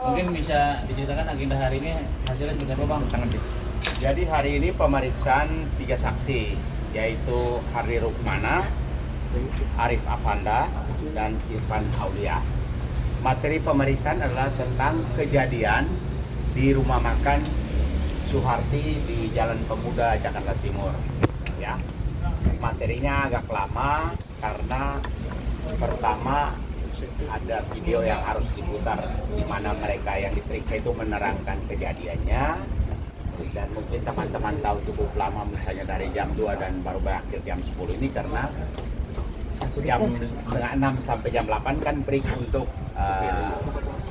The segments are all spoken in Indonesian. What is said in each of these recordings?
Mungkin bisa diceritakan agenda hari ini hasilnya seperti apa Bang? Tangan deh. Jadi hari ini pemeriksaan 3 saksi, yaitu Hardy Rukmana, Arif Afanda, dan Irfan Aulia. Materi pemeriksaan adalah tentang kejadian di rumah makan Suharti di Jalan Pemuda, Jakarta Timur. Ya, materinya agak lama karena pertama ada video yang harus diputar di mana mereka yang diperiksa itu menerangkan kejadiannya, dan mungkin teman-teman tahu cukup lama, misalnya dari jam 2 dan baru berakhir jam 10 ini karena jam setengah 6 sampai jam 8 kan break untuk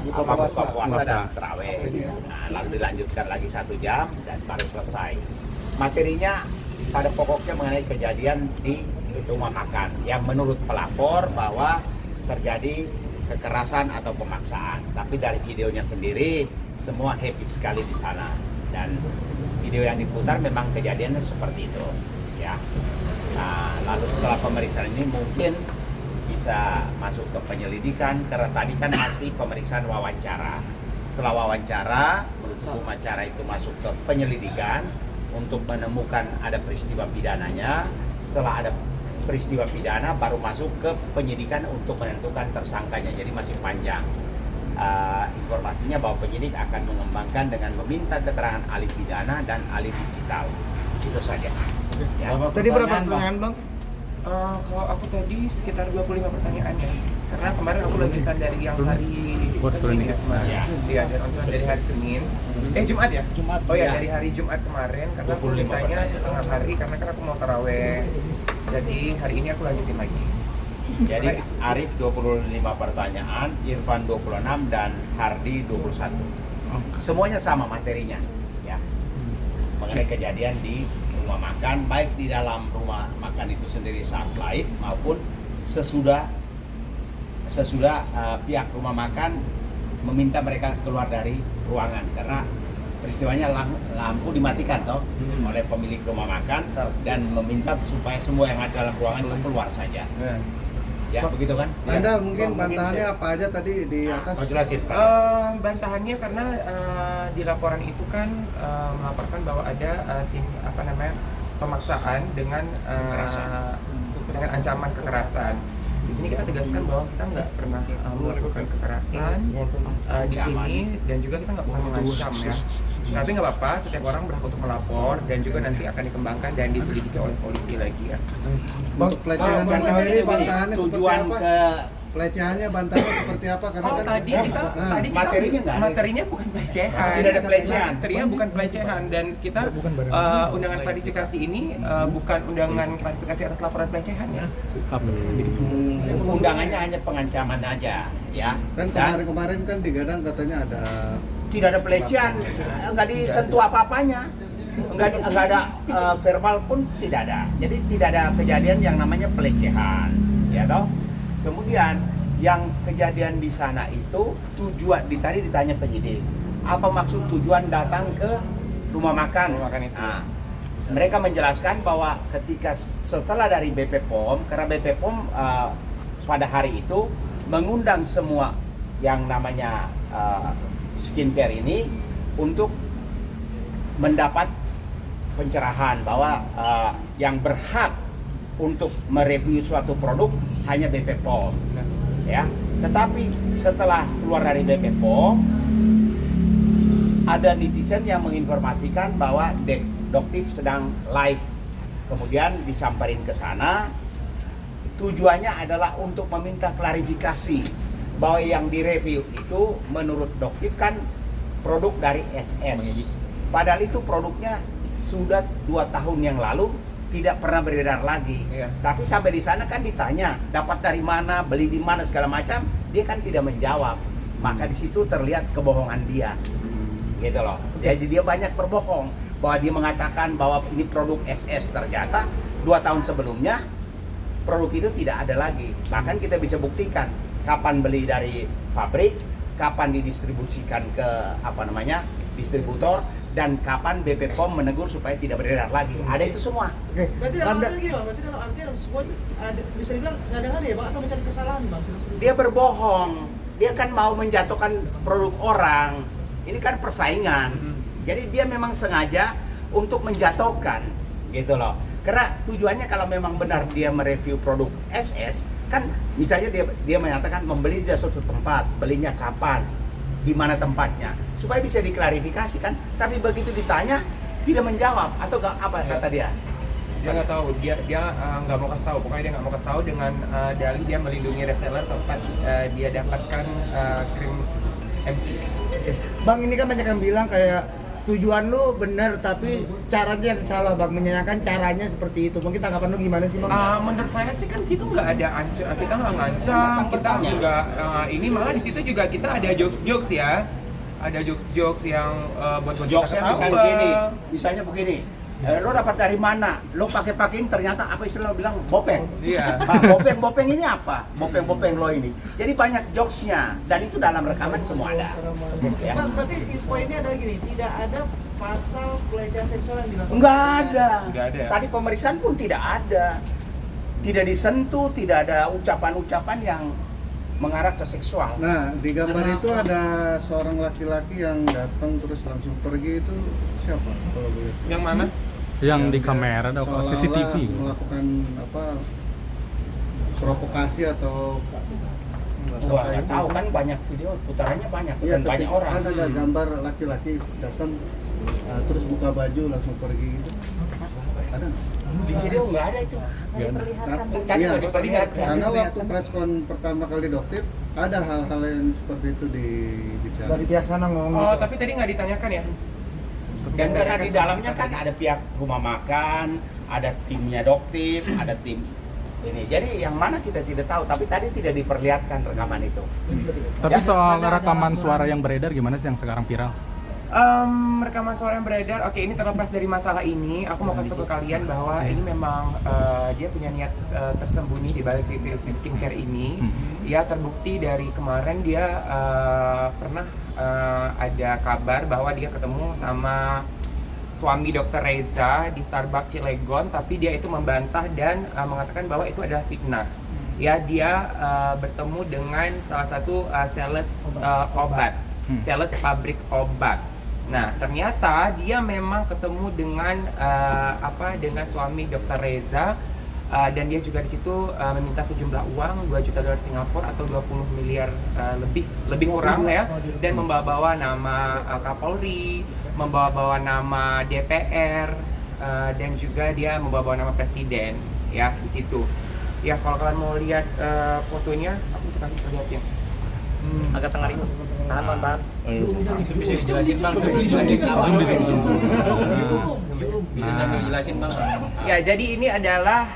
buka puasa dan terawih. Nah, lalu dilanjutkan lagi 1 jam dan baru selesai. Materinya pada pokoknya mengenai kejadian di rumah makan yang menurut pelapor bahwa terjadi kekerasan atau pemaksaan. Tapi dari videonya sendiri semua happy sekali di sana, dan video yang diputar memang kejadiannya seperti itu, ya. Nah, lalu setelah pemeriksaan ini mungkin bisa masuk ke penyelidikan, karena tadi kan masih pemeriksaan wawancara. Setelah wawancara, menurut hukum acara itu masuk ke penyelidikan untuk menemukan ada peristiwa pidananya. Setelah ada peristiwa pidana baru masuk ke penyidikan untuk menentukan tersangkanya. Jadi masih panjang. Informasinya bahwa penyidik akan mengembangkan dengan meminta keterangan ahli pidana dan ahli digital. Itu saja. Ya. Tadi berapa pertanyaan Bang? Kalau aku tadi sekitar 25 pertanyaan ya. Karena kemarin aku lanjutkan dari yang hari Senin ya kemarin. Iya, dari hari Senin. Jumat ya? Jumat. Oh ya, dari hari Jumat kemarin karena aku mintanya setengah hari karena kan aku mau taraweh. Jadi hari ini aku lanjutin lagi. Jadi Arif 25 pertanyaan, Irfan 26 dan Hardy 21. Semuanya sama materinya, ya. Mengenai kejadian di rumah makan, baik di dalam rumah makan itu sendiri saat live maupun sesudah pihak rumah makan meminta mereka keluar dari ruangan karena peristiwanya lampu dimatikan toh oleh pemilik rumah makan dan meminta supaya semua yang ada dalam ruangan itu keluar saja. Ya, begitu kan? Anda mungkin bantahannya apa aja tadi di atas? Oh, jelasin, Pak. Bantahannya karena di laporan itu kan melaporkan bahwa ada pemaksaan dengan ancaman kekerasan. Di sini kita tegaskan bahwa kita nggak pernah melakukan kekerasan di sini, dan juga kita nggak pernah mengancam ya. Tapi nggak apa-apa, setiap orang berhak untuk melapor dan juga nanti akan dikembangkan dan diselidiki oleh polisi lagi ya. Untuk pelecehan sendiri bantahannya tujuan seperti apa? ke Pelecehannya bantahannya seperti apa? Karena kan Tadi kita materinya nggak ada. materinya bukan pelecehan. Tidak ada pelecehan. Materinya bukan pelecehan, dan kita undangan klarifikasi ini bukan undangan klarifikasi atas laporan pelecehan ya. Undangannya hanya pengancaman aja, ya. kan kemarin kan digadang katanya ada Tidak ada pelecehan, nggak disentuh apa-apanya, nggak ada verbal pun tidak ada. Jadi tidak ada kejadian yang namanya pelecehan, ya toh. Kemudian yang kejadian di sana itu tujuan, tadi ditanya penyidik, apa maksud tujuan datang ke rumah makan? Rumah makan itu. Nah, mereka menjelaskan bahwa ketika setelah dari BP POM, karena BP POM pada hari itu mengundang semua yang namanya skincare ini untuk mendapat pencerahan bahwa yang berhak untuk mereview suatu produk hanya BP POM, ya. Tetapi setelah keluar dari BP POM, ada netizen yang menginformasikan bahwa Doktif sedang live, kemudian disamperin ke sana. Tujuannya adalah untuk meminta klarifikasi bahwa yang direview itu menurut Doktif kan produk dari SS. Padahal itu produknya sudah 2 tahun yang lalu tidak pernah beredar lagi. Iya. Tapi sampai di sana kan ditanya dapat dari mana, beli di mana segala macam, dia kan tidak menjawab. Maka di situ terlihat kebohongan dia. Gitu loh. Jadi dia banyak berbohong bahwa dia mengatakan bahwa ini produk SS, ternyata 2 tahun sebelumnya produk itu tidak ada lagi. Bahkan kita bisa buktikan kapan beli dari pabrik, kapan didistribusikan ke distributor, dan kapan BP POM menegur supaya tidak beredar lagi. Ada itu semua. Berarti dalam arti gini Bang, berarti dalam arti semua itu ada, bisa dibilang ngada-ngada ya Bang, atau mencari kesalahan Bang? Dia berbohong. dia kan mau menjatuhkan produk orang. Ini kan persaingan. Jadi dia memang sengaja untuk menjatuhkan gitu loh. Karena tujuannya kalau memang benar dia mereview produk SS, kan misalnya dia menyatakan membeli di suatu tempat, belinya kapan, di mana tempatnya, supaya bisa diklarifikasi kan. Tapi begitu ditanya tidak menjawab atau apa kata dia? Dia nggak tahu, dia nggak mau kasih tahu. Pokoknya dia nggak mau kasih tahu dengan dalih dia melindungi reseller tempat dia dapatkan krim MC. Bang, ini kan banyak yang bilang kayak tujuan lu bener tapi caranya yang salah, Bang. Menyayangkan caranya seperti itu. Mungkin tanggapan lu gimana sih, Bang? Menurut saya sih kan situ nggak ada kita nggak ngancam, kita juga ini malah di situ juga kita ada jokes ya, ada jokes yang buat Jokesnya misalnya begini. Lo dapat dari mana? Lo pakai-pakein ternyata apa istilah lo bilang bopeng. Iya. Bopeng ini apa? Bopeng lo ini. Jadi banyak jokesnya dan itu dalam rekaman semua ada. Ya. Bang, berarti poinnya adalah gini, tidak ada pasal pelecehan seksual yang dilakukan. Enggak ada. Nggak ada. Tadi pemeriksaan pun tidak ada. Tidak disentuh, tidak ada ucapan-ucapan yang mengarah ke seksual. Nah, di gambar itu ada seorang laki-laki yang datang terus langsung pergi, itu siapa kalau boleh? Yang mana? Yang di kamera ada Seolah-olah CCTV. melakukan apa provokasi atau Wah, nggak tahu kan banyak video putarannya banyak iya, dan banyak orang. kan ada gambar laki-laki datang terus buka baju langsung pergi gitu. Ada nggak? Di video nggak ada itu. Tadi Iya, nggak diperlihatkan. karena waktu preskon pertama kali Doktip ada hal-hal yang seperti itu dibicarakan. Dari pihak sana ngomong. Oh, tapi tadi nggak ditanyakan ya? Dan karena di dalamnya kan ada pihak rumah makan, ada timnya Doktip, ada tim ini. Jadi yang mana kita tidak tahu, tapi tadi tidak diperlihatkan rekaman itu. Tapi Ya, soal rekaman suara yang beredar gimana sih yang sekarang viral? Rekaman suara yang beredar, oke, ini terlepas dari masalah ini, aku mau kasih tahu ke kalian bahwa ini memang dia punya niat tersembunyi di balik review skincare ini. Ya, terbukti dari kemarin dia pernah ada kabar bahwa dia ketemu sama suami Dr. Reza di Starbucks Cilegon, tapi dia itu membantah dan mengatakan bahwa itu adalah fitnah. Ya, dia bertemu dengan salah satu sales obat, sales pabrik obat. Nah, ternyata dia memang ketemu dengan dengan suami Dr. Reza dan dia juga di situ meminta sejumlah uang $2 juta Singapura atau 20 miliar lebih kurang ya, dan membawa-bawa nama Kapolri, membawa-bawa nama DPR dan juga dia membawa-bawa nama presiden ya di situ. Ya, kalau kalian mau lihat fotonya, aku bisa kasih lihat ya. Agak tengah itu. Tahan, Bang, tahan. Itu bisa dijelasin Bang, sambil dijelasin apa? Bisa sambil dijelasin Bang. Ya, jadi ini adalah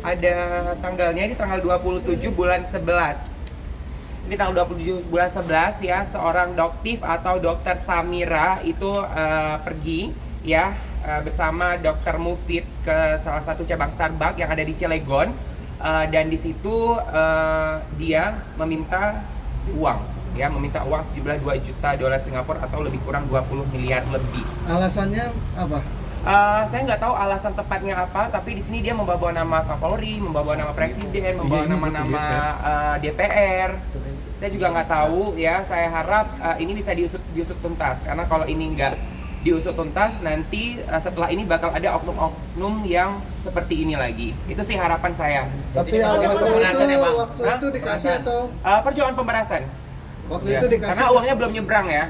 ada tanggalnya, ini tanggal 27 bulan 11. Ini tanggal 27 bulan 11 ya, seorang doktif atau Dokter Samira itu pergi ya bersama Dokter Mufid ke salah satu cabang Starbucks yang ada di Cilegon, dan di situ dia meminta uang sejumlah $2 juta Singapura atau lebih kurang 20 miliar lebih. Alasannya apa? Saya nggak tahu alasan tepatnya apa, tapi di sini dia membawa nama Kapolri, membawa nama presiden, membawa nama-nama DPR. Saya juga nggak tahu ya. Saya harap ini bisa diusut tuntas, karena kalau ini nggak diusut tuntas nanti setelah ini bakal ada oknum-oknum yang seperti ini lagi. Itu sih harapan saya. Tapi waktu itu dikasih atau Perjuangan pemberasan. waktu Ya, itu dikasih? karena uangnya belum nyebrang ya.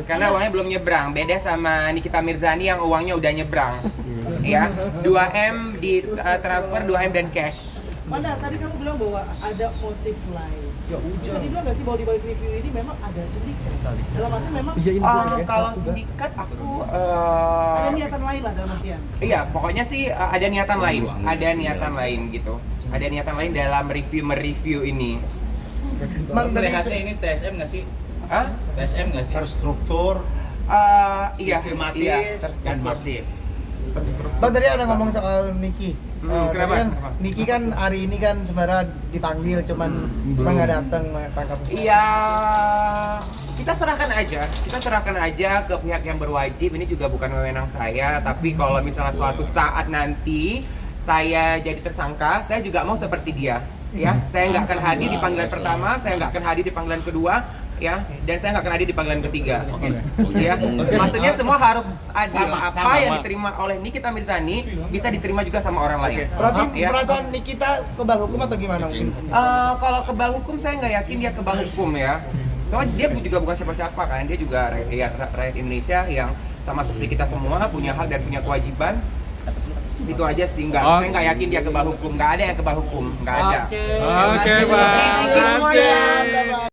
Karena uangnya belum nyebrang, beda sama Nikita Mirzani yang uangnya udah nyebrang. Ya, 2M di transfer, 2M dan cash. Padahal tadi kamu bilang bahwa ada motif lain. Bisa dibilang nggak sih bahwa di balik review ini memang ada sindikat? Dalam arti memang Kalau sindikat aku ada niatan lain lah dalam artian. iya, pokoknya sih ada niatan lain, gitu. Ada niatan lain dalam mereview ini. Bang, melihatnya ini TSM nggak sih? Hah? TSM nggak sih? Terstruktur, Iya, sistematis, dan masif. Bang, tadi ada ngomong soal Niki. Kenapa? Tadi kan Kenapa? Niki kan hari ini kan sebenarnya dipanggil, cuman nggak datang tangkap. Iya, kita serahkan aja ke pihak yang berwajib. Ini juga bukan wewenang saya, tapi kalau misalnya suatu saat nanti saya jadi tersangka, saya juga mau seperti dia. ya. Saya nggak akan hadir di panggilan pertama, saya nggak akan hadir di panggilan kedua, ya. Dan saya nggak akan hadir di panggilan ketiga. Ya, maksudnya semua harus adil. Apa yang diterima oleh Nikita Mirzani bisa diterima juga sama orang lain. Berarti Ya. perasaan Nikita kebal hukum atau gimana mungkin? Kalau kebal hukum saya nggak yakin dia kebal hukum ya. Soalnya dia juga bukan siapa-siapa kan, dia juga rakyat Indonesia yang sama seperti kita semua punya hak dan punya kewajiban. Itu aja sih, saya nggak yakin dia kebal hukum, nggak ada yang kebal hukum, nggak ada. Oke, Pak. Thank you semuanya.